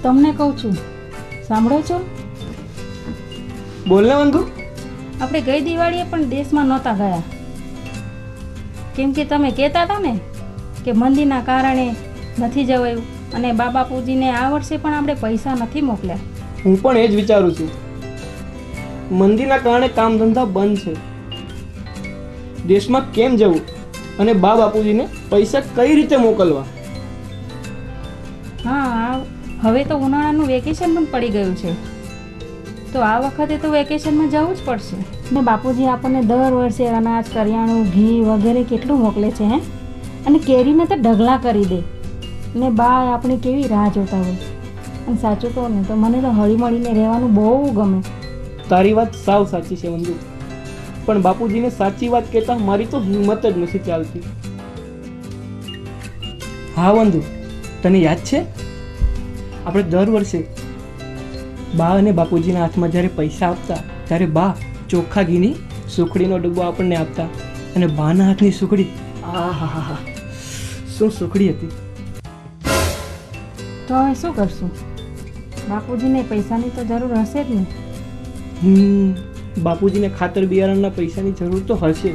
તમને કહું છું, સાંભળો છો? બોલ ને વંદુ. આપણે ગઈ દિવાળીએ પણ દેશમાં નહોતા ગયા, કેમ કે તમે કહેતા હતા ને કે મંદીના કારણે નથી જવાયું, અને બાપુજીને આ વર્ષે પણ આપણે પૈસા નથી મોકલ્યા. હું પણ એ જ વિચારું છું. મંદીના કારણે કામ ધંધા બંધ છે. દેશમાં કેમ જવું અને બાપુજીને પૈસા કઈ રીતે મોકલવા? હા, હવે તો ઉનાળાનું વેકેશન પણ પડી ગયું છે, તો આ વખતે તો વેકેશનમાં જવું જ પડશે. ને બાપુજી આપણને દર વર્ષે અનાજ, કરિયાણું, ઘી વગેરે કેટલું મોકલે છે હે, અને કેરીને તો ઢગલા કરી દે. ને બા આપણી કેવી રાહ જોતા હોય. અને સાચું કહું ને તો મને તો હળીમળીને રહેવાનું બહુ ગમે. તારી વાત સાવ સાચી છે વંદુ, પણ બાપુજીને સાચી વાત કહેતા મારી તો હિંમત જ નથી ચાલતી. હા વંદુ, તને યાદ છે આપણે દર વર્ષે બા અને બાપુજીના હાથમાં જ્યારે પૈસા આપતા ત્યારે બા ચોખ્ખા ઘીની સુખડીનો ડબ્બો આપણને આપતા, અને બાના હાથની સુખડી, આહાહા, શું સુખડી હતી. તો હવે શું કરશું? બાપુજીને પૈસાની તો જરૂર હશે જ ને. બાપુજીને ખાતર બિયારણના પૈસાની જરૂર તો હશે,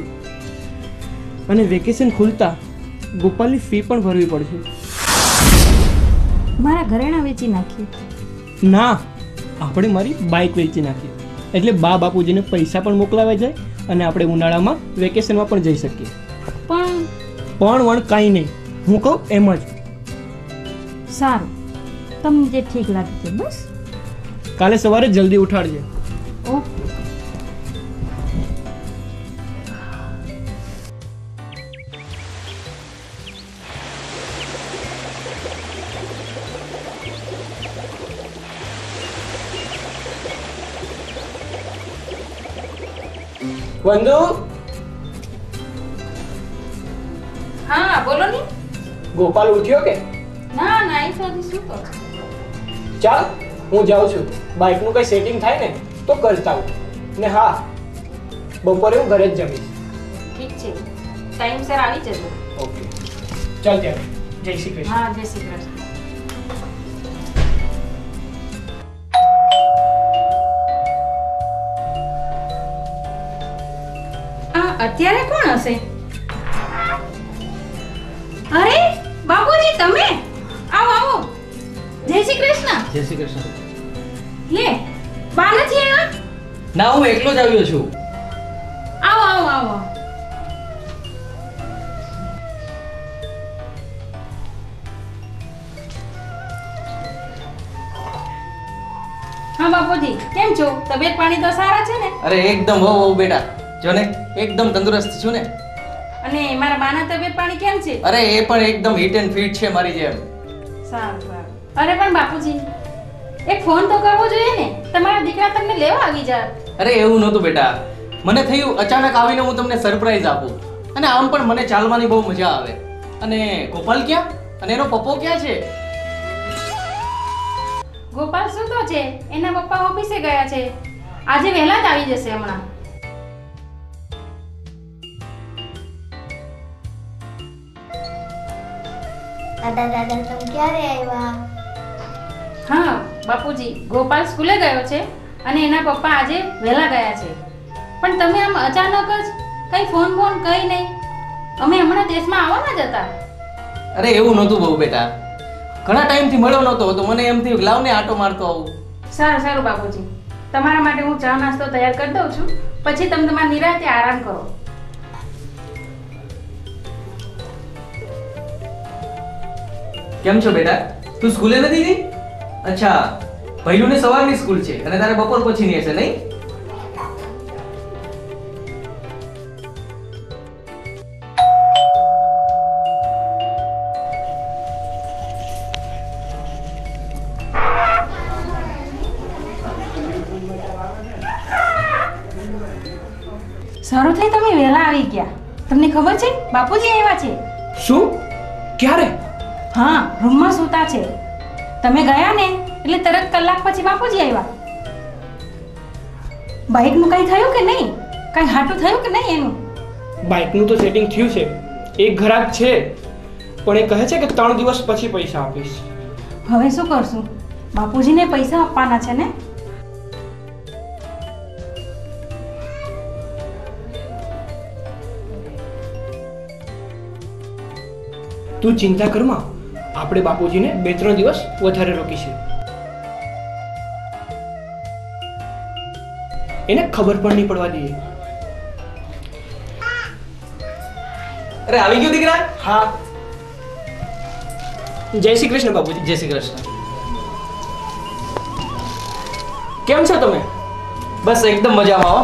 અને વેકેશન ખુલતા ગોપાલની ફી પણ ભરવી પડશે. મારા ઘરેણાં વેચી નાખીએ. ના, આપણે મારી બાઇક વેચી નાખીએ, એટલે બાપુજીને પૈસા પણ મોકલાવા જાય અને આપણે ઉનાળામાં વેકેશનમાં પણ જઈ શકીએ. પણ કાંઈ નહીં, હું કહું એમ જ. સારું, તમને જે ઠીક લાગે છે. બસ કાલે સવારે જલ્દી ઉઠાડજે. ઓકે. વંદુ. હા બોલો ને. ગોપાલ ઉઠ્યો કે? ના ના, એ સુધી શું કરો? ચાલ, હું જાઉં છું. બાઇકનું કંઈ સેટિંગ થાય ને તો કરતા હું. ને હા, બપોરે હું ઘરે જ જમીશ. ઠીક છે, ટાઈમસર આવી જજો. ઓકે, ચાલ ત્યારે. જય શ્રી કૃષ્ણ. હા, જય શ્રી કૃષ્ણ. અત્યારે કોણ હશે? અરે બાપુજી, તમે આવો આવો. જય શ્રી કૃષ્ણ. જય શ્રી કૃષ્ણ. લે, બા નથી આવ્યા? ના, હું એકલો જ આવ્યો છું. આવો આવો આવો. હા બાપુજી, કેમ છો? તબિયત પાણી તો સારા છે ને? અરે એકદમ હો બેટા, જો ને એકદમ તંદુરસ્ત છું ને. અને મારા બાના તબિયત પાણી કેમ છે? અરે એ પણ એકદમ હિટ એન્ડ ફિટ છે મારી જેમ. સારું સારું. અરે પણ બાપુજી, એક ફોન તો કરવો જોઈએ ને, તમારા દીકરા તમને લેવા આવી જાય. અરે એવું નહોતું બેટા, મને થયું અચાનક આવીને હું તમને સરપ્રાઈઝ આપું, અને આમ પણ મને ચાલવાની બહુ મજા આવે. અને ગોપાલ ક્યાં? અને એનો પપ્પો ક્યાં છે? ગોપાલ સૂતો છે, એના પપ્પા ઓફિસે ગયા છે. આજે વહેલા જ આવી જશે હમણાં. દાદા તમે ક્યારે આવ્યા? હા બાપુજી, ગોપાલ સ્કૂલે ગયો છે અને એના પપ્પા આજે વહેલા ગયા છે. પણ તમે આમ અચાનક જ કઈ ફોન કઈ નહીં. અમે હમણાં દેશમાં આવવાના જ હતા. અરે એવું નહોતું બહુ બેટા, ઘણા ટાઈમથી મળ્યો નહોતો તો મને એમ થયું લાવને આટો મારતો આવું. સારું સારું બાપુજી, તમારા માટે હું ચા નાસ્તો તૈયાર કરી દઉં છું, પછી તમે તમારા નિરાંતે આરામ કરો. કેમ છો બેટા? તું સ્કૂલે નથી ગઈ? અચ્છા, ભૈલુને સવારની સ્કૂલ છે અને તારે બપોર પછીની હશે નહીં? સારું થઈ તમે વહેલા આવી ગયા. તમને ખબર છે બાપુજી આવ્યા છે? શું? ક્યારે? હા, રૂમમાં સૂતા છે. તમે ગયા ને એટલે તરત કલાક પછી બાપુજી આવ્યા. બાઇકનું કઈ થયું કે નહીં? કઈ હાટું થયું કે નહીં એનું? બાઇકનું તો સેટિંગ થયું છે. એક ગ્રાહક છે, પણ એ કહે છે કે 3 દિવસ પછી પૈસા આપીશ. હવે શું કરશું? બાપુજીને પૈસા આપવાના છે ને? તું ચિંતા કરમાં, આપણે બાપુજીને 2-3 દિવસ વધારે રોકીશું. એને ખબર પણ નહીં પડવા દઈએ. અરે આવી ગયો દીકરા. હા, જય શ્રી કૃષ્ણ બાપુજી. જય શ્રી કૃષ્ણ. કેમ છો તમે? બસ એકદમ મજામાં હો.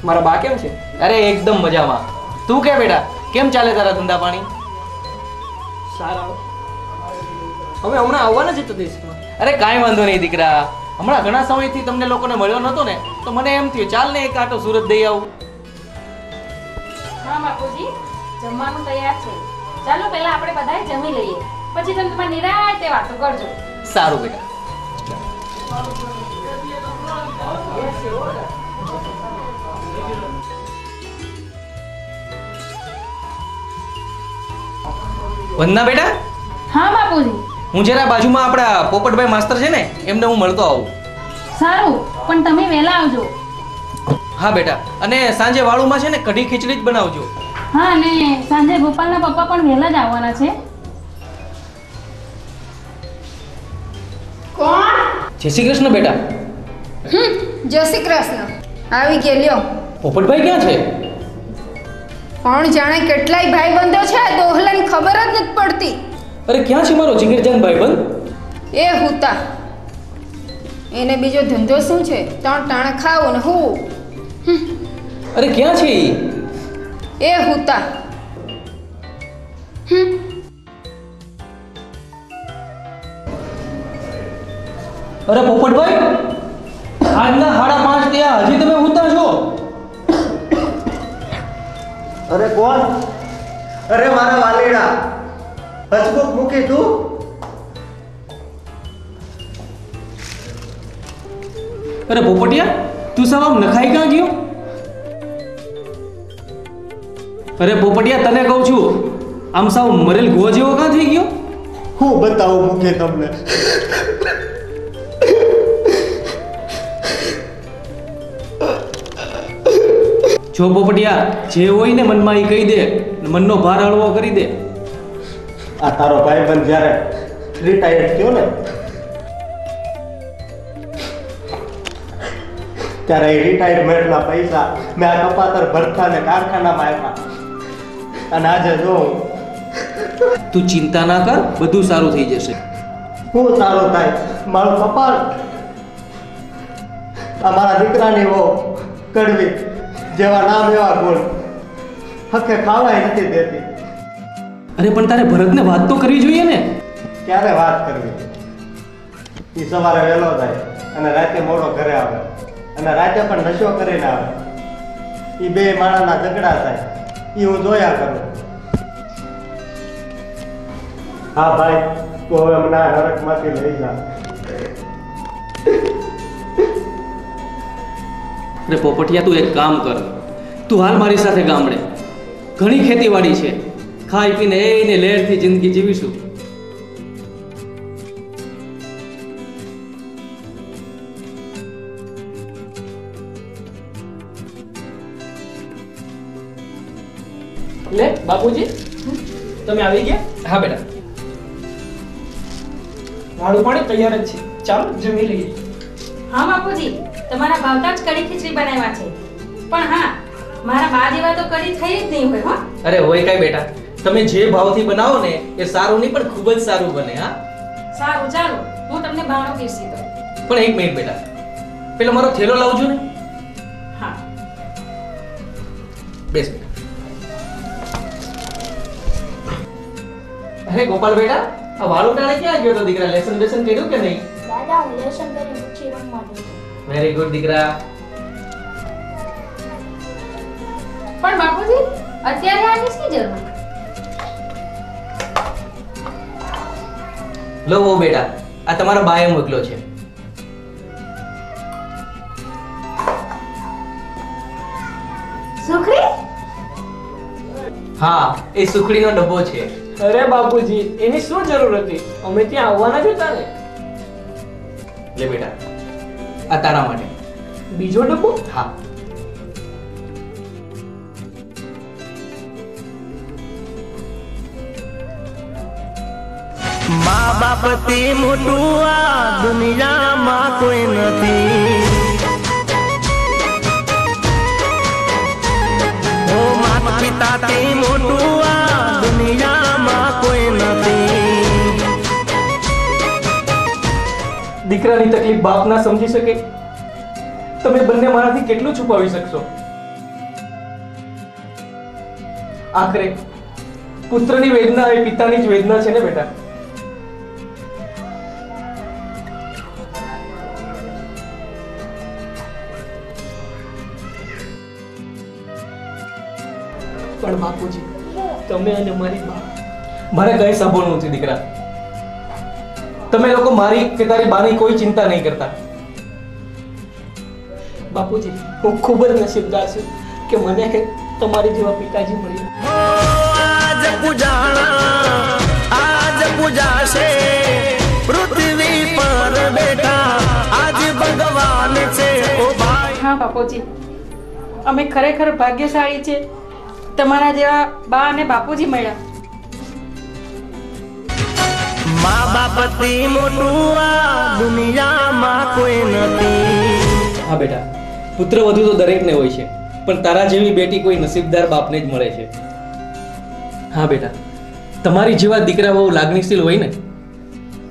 મારા બા કેમ છે? અરે એકદમ મજામાં. તું કે બેટા, કેમ ચાલે તારા ધંધા પાણી? સારા. અમે હમણાં આવવાના જ હતા દેશમાં. અરે કાંઈ વાંધો નહીં દીકરા. હમણાં ઘણા સમયથી તમને લોકોને મળ્યો નહોતો ને, તો મને એમ થયું ચાલ ને એક આટો સુરત દઈ આવું. હા બાપુજી, જમવાનું તૈયાર છે. ચાલો પહેલા આપણે બધાએ જમી લઈએ, પછી તમે તમારી નિરાંતે વાતો કરજો. સારું બેટા. વંદના બેટા, હા બાપુજી. હું જરા બાજુમાં આપણા પોપટભાઈ માસ્તર છે ને એમને હું મળતો આવું. સારું, પણ તમે વહેલા આવજો. હા બેટા, અને સાંજે વાળુમાં છે ને કઢી ખીચડી જ બનાવજો. હા, અને સાંજે ગોપાલના પપ્પા પણ વહેલા જ આવવાના છે. કોણ? જય શ્રી કૃષ્ણ બેટા. જય શ્રી કૃષ્ણ. આવી ગયા લ્યો. પોપટભાઈ ક્યાં છે? કોણ જાણે કેટલાય ભાઈબંધો છે, દોહલાને ખબર જ નથી પડતી. અરે ક્યાં છે મારો જીગરજાન ભાઈબંધ? એ હુતા. એને બીજો ધંધો શું છે? ત્રણ ટાણે ખાવું ને હું. અરે ક્યાં છે ઈ? એ હુતા. અરે પોપટભાઈ, આજના 5:30 થયા, હજી તમે ઊંઘતા છો? અરે કોણ? અરે મારા વાલીડા, હસમુખ મૂકી તું. અરે પોપટિયા, તું સાવ આમ નખાઈ ક્યાં ગયો? અરે પોપટિયા, તને કહું છું, આમ સાવ મરેલ ગો જેવો ક્યાં થઈ ગયો? હું બતાવું મૂકે તમને. જો પોપટિયા, જે હોય ને મનમાં એ કહી દે, મનનો ભાર હળવો કરી દે. આ તારો ભાઈબંધ જ્યારે રિટાયર્ડ થયો ને, ત્યારે એ રિટાયરમેન્ટના પૈસા મેં આ કપાતર ભરથાને કારખાનામાં આપ્યા. અને આજે જો તું ચિંતા ના કર, બધું સારું થઈ જશે. શું સારું થાય? મારું કપાળ. આ મારા દીકરાની વો કડવી, જેવા નામ એવા ગુણ, હકે ખાવાય નથી દેતી. અરે પણ તારે ભરતને વાત તો કરવી જોઈએ ને. ક્યારે વાત કરવી? એ સવારે વહેલો જાય અને રાતે મોડો ઘરે આવે, અને રાતે પણ નશો કરીને આવે. એ બે માણાના ઝઘડા થાય, એ હું જોયા કરું. હા ભાઈ, તું હવે મને આ નરકમાંથી લઈ જા. અરે પોપટિયા, તું એક કામ કર, તું હાલ મારી સાથે ગામડે, ઘણી ખેતીવાડી છે, ખાઈ પીને એને લહેરથી જિંદગી જીવીશું. લે બાપુજી, તમે આવી ગયા? હા બેટા. વાળું પાણી તૈયાર જ છે, ચાલો જમી લઈએ. હા બાપુજી, તમારા ભાવતા જ કઢી ખીચડી બનાવ્યા છે. પણ હા, મારા બા જેવા તો કઢી થઈ જ નહીં હોય. હા, અરે હોય કાંઈ બેટા, તમે જે ભાવથી બનાવો ને એ સારું નહીં પણ ખૂબ જ સારું બને. હા સારું, ચાલો હું તમને ભાવનો પીરસી દઉં. પણ એક મિનિટ બેટા, પેલો મારો થેલો લાવજો ને. હા. બેસ બેટા. અરે ગોપાલ બેટા, આ વાળું ટાણે ક્યાં ગયો તો દીકરા? લેસન બેસન કર્યું કે નહીં? દાદા હું લેસન કરીને પછી રમવા જઉં છું. વેરી ગુડ દીકરા. પણ બાપુજી, અત્યારે આની શી જરૂર? લો વો બેટા, આ તમારા બાએ મોકલ્યો છે. સુખડી? હા, એ સુખડીનો ડબ્બો છે. અરે બાપુજી, એની શું જરૂર હતી? અમે ત્યાં આવવાના જ હતા ને. લે બેટા, આ તારા માટે. બીજો ડબ્બો? હા. મા બાપથી મોટું આ દુનિયામાં કોઈ નથી. ઓ માતા પિતાથી મોટું આ દુનિયામાં કોઈ નથી. દીકરાની તકલીફ બાપ ના સમજી શકે? તમે બંને મારાથી કેટલું છુપાવી શકશો? આખરે પુત્રની વેદના એ પિતાની જ વેદના છે ને બેટા. પણ બાપુજી, તમે અને મારી બા, મારે કઈ સાંભળવું નથી દીકરા. તમે લોકો મારી કે તારી બાની કોઈ ચિંતા નહીં કરતા. બાપુજી, હું ખૂબ જ નસીબદાર છું કે મને તમારી જેવા પિતાજી મળ્યા. આજ પૂજાશે પૃથ્વી પર બેઠા આજ ભગવાન છે. ઓ ભાઈ, હા બાપુજી, અમે ખરેખર ભાગ્યશાળી છે તમારા જેવા બા અને બાપુજી મળ્યા. મા બાપથી મોટું આ દુનિયામાં કોઈ નથી. હા બેટા, પુત્ર વધુ તો દરેકને હોય છે, પણ તારા જેવી બેટી કોઈ નસીબદાર બાપને જ મળે છે. હા બેટા, તમારી જેવા દીકરા બહુ લાગણીશીલ હોય ને,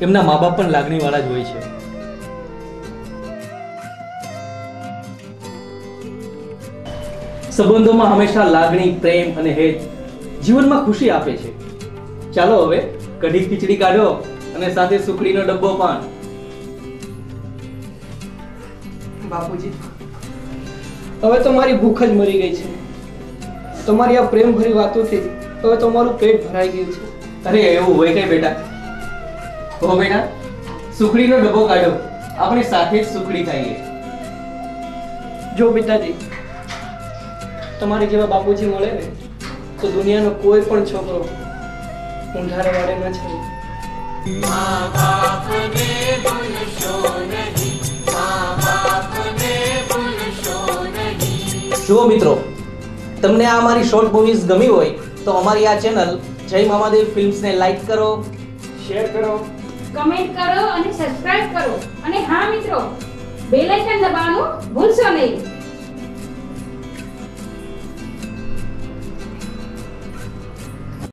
એમના મા બાપ પણ લાગણીવાળા જ હોય છે. સંબંધોમાં હંમેશા લાગણી, પ્રેમ અને હેત જીવનમાં ખુશી આપે છે. ચાલો હવે કઢી ખીચડી કાઢો અને સાથે સુખડીનો ડબ્બો પણ. બાપુજી, હવે તો મારી ભૂખ જ મરી ગઈ છે. તમારી આ પ્રેમભરી વાતોથી હવે તો મારું પેટ ભરાઈ ગયું છે. અરે એવું હોય કઈ બેટા? હો બેટા, સુખડીનો ડબ્બો કાઢો, આપણે સાથે જ સુખડી ખાઈએ. જો પિતાજી, તમારી જેવા બાપુજી મળે ને તો દુનિયાનો કોઈ પણ છોકરો ઊંધારે વાળે ન છોડે. જો મિત્રો, તમને આ અમારી શોર્ટ મૂવીઝ ગમી હોય તો અમારી આ ચેનલ જય મામાદેવ ફિલ્મ્સને લાઈક કરો, શેર કરો, કમેન્ટ કરો અને સબસ્ક્રાઇબ કરો. અને હા મિત્રો, બેલ આઇકન દબાવવાનું ભૂલશો નહીં.